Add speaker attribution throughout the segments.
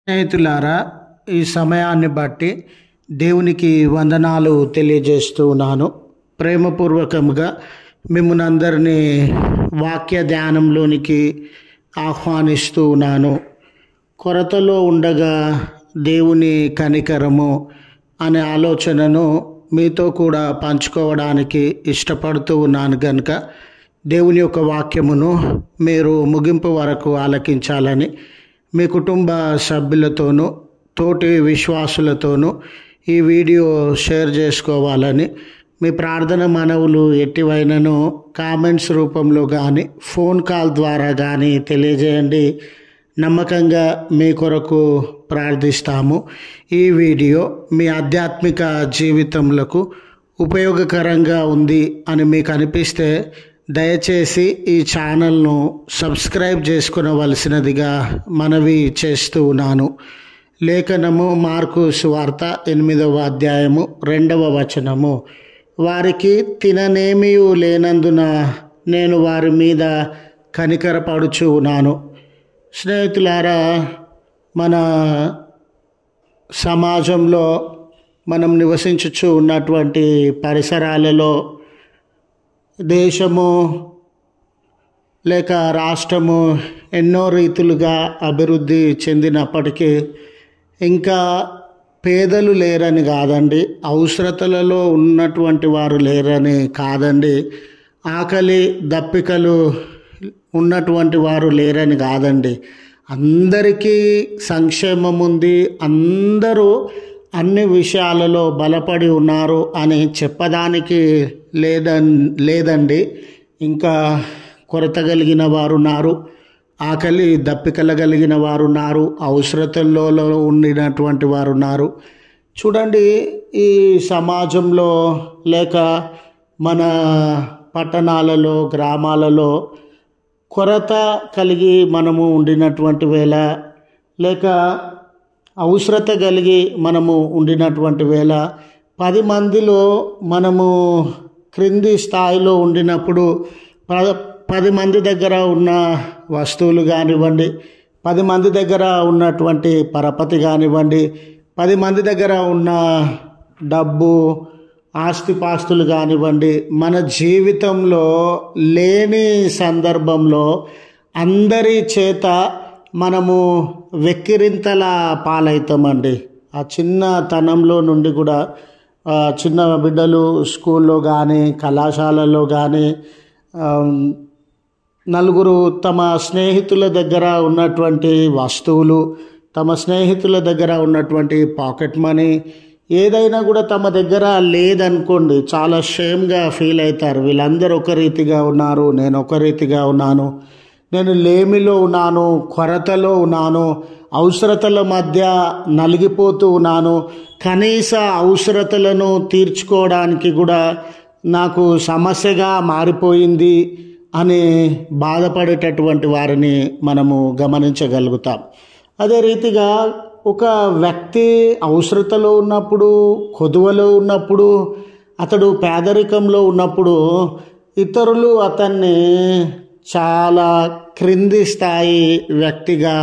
Speaker 1: స్నేహితులారా, ఈ సమయాన్ని బట్టి దేవునికి వందనాలు తెలియజేస్తూ ఉన్నాను. ప్రేమపూర్వకంగా మిమ్మల్ని అందరినీ వాక్య ధ్యానంలోనికి ఆహ్వానిస్తూ ఉన్నాను. కొరతలో ఉండగా దేవుని కనికరము అనే ఆలోచనను మీతో కూడా పంచుకోవడానికి ఇష్టపడుతూ ఉన్నాను కనుక దేవుని యొక్క వాక్యమును మీరు ముగింపు వరకు ఆలకించాలని మీ కుటుంబ సభ్యులతోనూ తోటి విశ్వాసులతోనూ ఈ వీడియో షేర్ చేసుకోవాలని మీ ప్రార్థన మనవులు ఎట్టివైనను కామెంట్స్ రూపంలో కానీ ఫోన్ కాల్ ద్వారా కానీ తెలియజేయండి. నమ్మకంగా మీ కొరకు ప్రార్థిస్తాము. ఈ వీడియో మీ ఆధ్యాత్మిక జీవితంలో ఉపయోగకరంగా ఉంది అని మీకు అనిపిస్తే దయచేసి ఈ ఛానల్ను సబ్స్క్రైబ్ చేసుకునవలసినదిగా మనవి చేస్తూ ఉన్నాను. లేఖనము మార్కు సువార్త 8వ అధ్యాయము 2వ వచనము. వారికి తిననేమీ లేనందున నేను వారి మీద కనికరపడుచు ఉన్నాను. స్నేహితులారా, మన సమాజంలో మనం నివసించుచు ఉన్నటువంటి పరిసరాలలో దేశము లేక రాష్ట్రము ఎన్నో రీతులుగా అభివృద్ధి చెందినప్పటికీ ఇంకా పేదలు లేరని కాదండి, అవసరతలలో ఉన్నటువంటి వారు లేరని కాదండి, ఆకలి దప్పికలు ఉన్నటువంటి వారు లేరని కాదండి. అందరికీ సంక్షేమం ఉంది, అందరూ అన్ని విషయాలలో బలపడి ఉన్నారు అని చెప్పడానికి లేదండి. ఇంకా కొరత కలిగిన వారు ఉన్నారు, ఆకలి దప్పికల కలిగిన వారు ఉన్నారు, అవసరతల్లో ఉండినటువంటి వారు ఉన్నారు. చూడండి, ఈ సమాజంలో లేక మన పట్టణాలలో గ్రామాలలో కొరత కలిగి మనము ఉండినటువంటి వేళ లేక అవసరత కలిగి మనము ఉండినటువంటి వేళ 10 మందిలో మనము క్రింది స్థాయిలో ఉండినప్పుడు 10 మంది దగ్గర ఉన్న వస్తువులు కానివ్వండి, 10 మంది దగ్గర ఉన్నటువంటి పరపతి కానివ్వండి, 10 మంది దగ్గర ఉన్న డబ్బు ఆస్తిపాస్తులు కానివ్వండి, మన జీవితంలో లేని సందర్భంలో అందరి చేత మనము వెక్కిరింతల పాలవుతామండి. ఆ చిన్నతనంలో నుండి కూడా చిన్న బిడ్డలు స్కూల్లో కానీ కళాశాలలో కానీ నలుగురు తమ స్నేహితుల దగ్గర ఉన్నటువంటి వస్తువులు, తమ స్నేహితుల దగ్గర ఉన్నటువంటి పాకెట్ మనీ ఏదైనా కూడా తమ దగ్గర లేదనుకోండి, చాలా షేమ్గా ఫీల్ అవుతారు. వీళ్ళందరూ ఒక రీతిగా ఉన్నారు, నేను ఒక రీతిగా ఉన్నాను, నేను లేమిలో ఉన్నాను, కొరతలో ఉన్నాను, అవసరతల మధ్య నలిగిపోతూ ఉన్నాను, కనీస అవసరతలను తీర్చుకోవడానికి కూడా నాకు సమస్యగా మారిపోయింది అని బాధపడేటటువంటి వారిని మనము గమనించగలుగుతాం. అదే రీతిగా ఒక వ్యక్తి అవసరతలో ఉన్నప్పుడు, కొదువలో ఉన్నప్పుడు, అతడు పేదరికంలో ఉన్నప్పుడు ఇతరులు అతన్ని చాలా క్రింది స్థాయి వ్యక్తిగా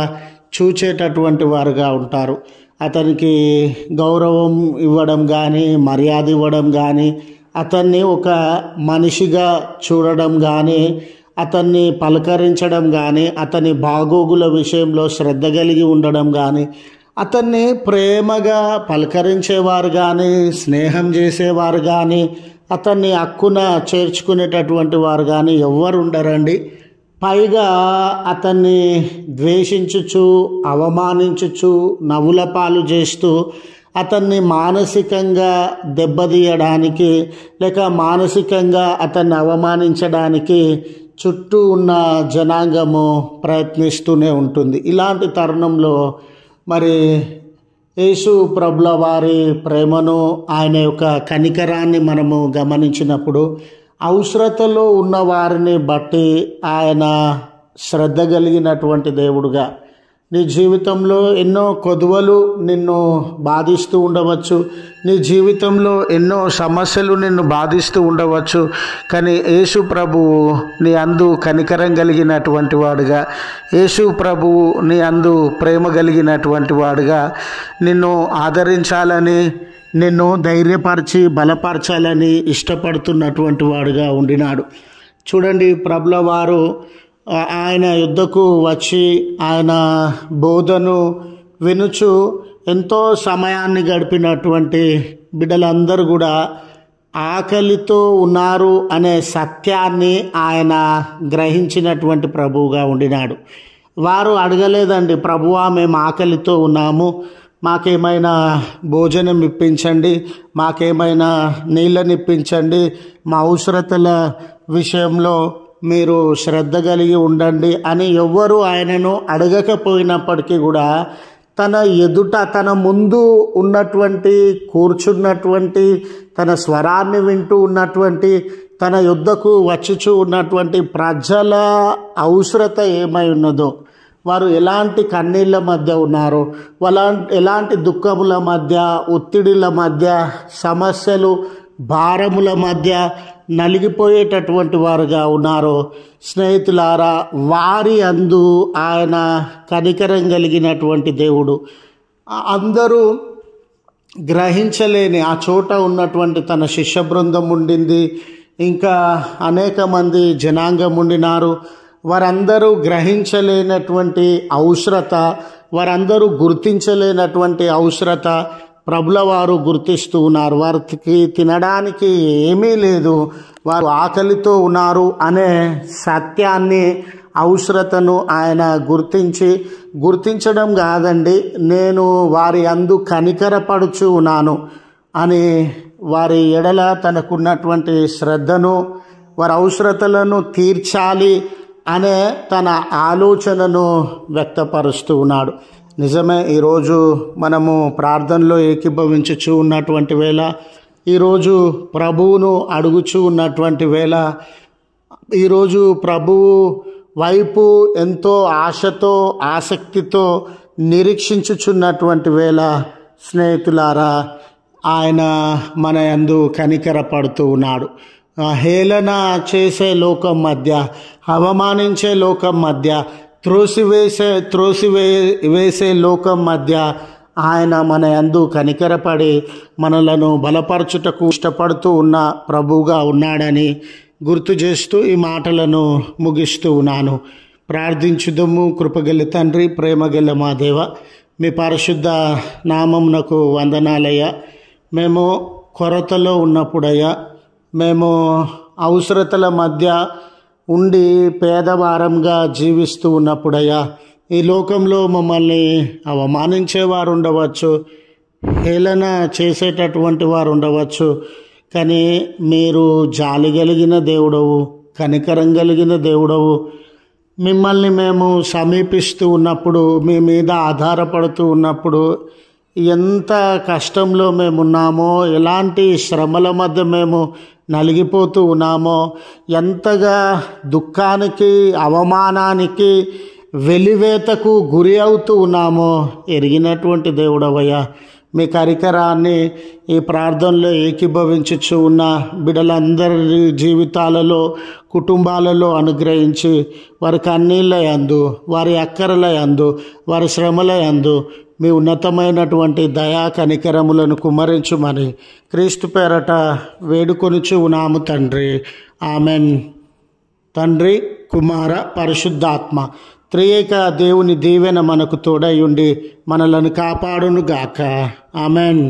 Speaker 1: చూచేటటువంటి వారుగా ఉంటారు. అతనికి గౌరవం ఇవ్వడం కానీ, మర్యాద ఇవ్వడం కానీ, అతన్ని ఒక మనిషిగా చూడడం కానీ, అతన్ని పలకరించడం కానీ, అతని బాగోగుల విషయంలో శ్రద్ధ కలిగి ఉండడం కానీ, అతన్ని ప్రేమగా పలకరించేవారు కానీ, స్నేహం చేసేవారు కానీ, అతన్ని హక్కున చేర్చుకునేటటువంటి వారు కానీ ఎవ్వరు ఉండరండి. పైగా అతన్ని ద్వేషించుచు, అవమానించుచు, నవ్వుల పాలు చేస్తూ అతన్ని మానసికంగా దెబ్బతీయడానికి లేక మానసికంగా అతన్ని అవమానించడానికి చుట్టూ ఉన్న జనాంగము ప్రయత్నిస్తూనే ఉంటుంది. ఇలాంటి తరుణంలో మరి యేసు ప్రభుల వారి ప్రేమను, ఆయన యొక్క కనికరాన్ని మనము గమనించినప్పుడు అవసరతలో ఉన్న వారిని బట్టి ఆయన శ్రద్ధ కలిగినటువంటి దేవుడుగా, నీ జీవితంలో ఎన్నో కొదువలు నిన్ను బాధిస్తూ ఉండవచ్చు. నీ జీవితంలో ఎన్నో సమస్యలు నిన్ను బాధిస్తూ ఉండవచ్చు. కానీ యేసు ప్రభువు నీ అందు కనికరం కలిగినటువంటి వాడుగా, యేసు ప్రభువు నీ అందు ప్రేమ కలిగినటువంటి వాడుగా, నిన్ను ఆదరించాలని, నిన్ను ధైర్యపరిచి బలపరచాలని ఇష్టపడుతున్నటువంటి వాడుగా ఉండినాడు. చూడండి, ప్రభుల వారు ఆయన యుద్ధకు వచ్చి ఆయన బోధను వినుచు ఎంతో సమయాన్ని గడిపినటువంటి బిడ్డలందరూ కూడా ఆకలితో ఉన్నారు అనే సత్యాన్ని ఆయన గ్రహించినటువంటి ప్రభువుగా ఉండినాడు. వారు అడగలేదండి, ప్రభువా మేము ఆకలితో ఉన్నాము, మాకేమైనా భోజనం ఇప్పించండి, మాకేమైనా నీళ్ళని ఇప్పించండి, మా అవసరతల విషయంలో మీరు శ్రద్ధ కలిగి ఉండండి అని ఎవ్వరూ ఆయనను అడగకపోయినప్పటికీ కూడా తన ఎదుట, తన ముందు ఉన్నటువంటి, కూర్చున్నటువంటి, తన స్వరాన్ని వింటూ ఉన్నటువంటి, తన యుద్ధకు వచ్చుచూ ఉన్నటువంటి ప్రజల అవసరత ఏమై ఉన్నదో, వారు ఎలాంటి కన్నీళ్ళ మధ్య ఉన్నారో, ఎలాంటి దుఃఖముల మధ్య, ఒత్తిడిల మధ్య, సమస్యలు, భారముల మధ్య నలిగిపోయేటటువంటి వారుగా ఉన్నారో, స్నేహితులారా, వారి అందు ఆయన కనికరం కలిగినటువంటి దేవుడు. అందరూ గ్రహించలేని ఆ చోట ఉన్నటువంటి తన శిష్య బృందం ఉండింది, ఇంకా అనేక మంది జనాంగం ఉండినారు. వారందరూ గ్రహించలేనటువంటి అవసరత, వారందరూ గుర్తించలేనటువంటి అవసరత ప్రభుల వారు గుర్తిస్తూ ఉన్నారు. వారికి తినడానికి ఏమీ లేదు, వారు ఆకలితో ఉన్నారు అనే సత్యాన్ని, అవసరతను ఆయన గుర్తించడం కాదండి, నేను వారి అందు కనికరపడుచు ఉన్నాను అని వారి ఎడల తనకున్నటువంటి శ్రద్ధను, వారి అవసరతలను తీర్చాలి అనే తన ఆలోచనను వ్యక్తపరుస్తూ ఉన్నాడు. నిజమే, ఈరోజు మనము ప్రార్థనలో ఏకీభవించుచూ ఉన్నటువంటి వేళ, ఈరోజు ప్రభువును అడుగుచూ ఉన్నటువంటి వేళ, ఈరోజు ప్రభువు వైపు ఎంతో ఆశతో, ఆసక్తితో నిరీక్షించుచున్నటువంటి వేళ, స్నేహితులారా, ఆయన మన యందు కనికర పడుతూ ఉన్నాడు. హేళన చేసే లోకం మధ్య, అవమానించే లోకం మధ్య, త్రోసివేసే లోకం మధ్య ఆయన మన యందు కనికరపడి మనలను బలపరచుటకు ఇష్టపడుతూ ఉన్న ప్రభువుగా ఉన్నాడని గుర్తు చేస్తూ ఈ మాటలను ముగిస్తూ ఉన్నాను. ప్రార్థించుదము. కృపగల తండ్రి, ప్రేమగల మా దేవ, మీ పరిశుద్ధ నామమునకు వందనాలయ్యా. మేము కొరతలో ఉన్నప్పుడయ్యా, మేము అవసరతల మధ్య ఉండి పేదవారంగా జీవిస్తూ ఉన్నప్పుడయ్యా, ఈ లోకంలో మమ్మల్ని అవమానించేవారు ఉండవచ్చు, హేళన చేసేటటువంటి వారు ఉండవచ్చు. కానీ మీరు జాలి కలిగిన దేవుడవు, కనికరం కలిగిన దేవుడవు. మిమ్మల్ని మేము సమీపిస్తూ ఉన్నప్పుడు, మీ మీద ఆధారపడుతూ ఉన్నప్పుడు, ఎంత కష్టంలో మేమున్నామో, ఎలాంటి శ్రమల మధ్య మేము నలిగిపోతూ ఉన్నామో, ఎంతగా దుఃఖానికి, అవమానానికి, వెలివేతకు గురి అవుతూ ఉన్నామో ఎరిగినటువంటి దేవుడవయ్యా. మీ కరికరాన్ని ఈ ప్రార్థనలో ఏకీభవించుచు ఉన్న బిడ్డలందరి జీవితాలలో, కుటుంబాలలో అనుగ్రహించి, వారి కన్నీళ్ళ యందు, వారి అక్కరల యందు, వారి శ్రమల యందు మీ ఉన్నతమైనటువంటి దయా కనికరములను కుమ్మరించుమని క్రీస్తు పేరట వేడుకొనుచు ఉన్నాము తండ్రి. ఆమెన్. తండ్రి, కుమార, పరిశుద్ధాత్మ త్రియేక దేవుని దీవెన మనకు తోడై ఉండి మనలను కాపాడును గాక. ఆమెన్.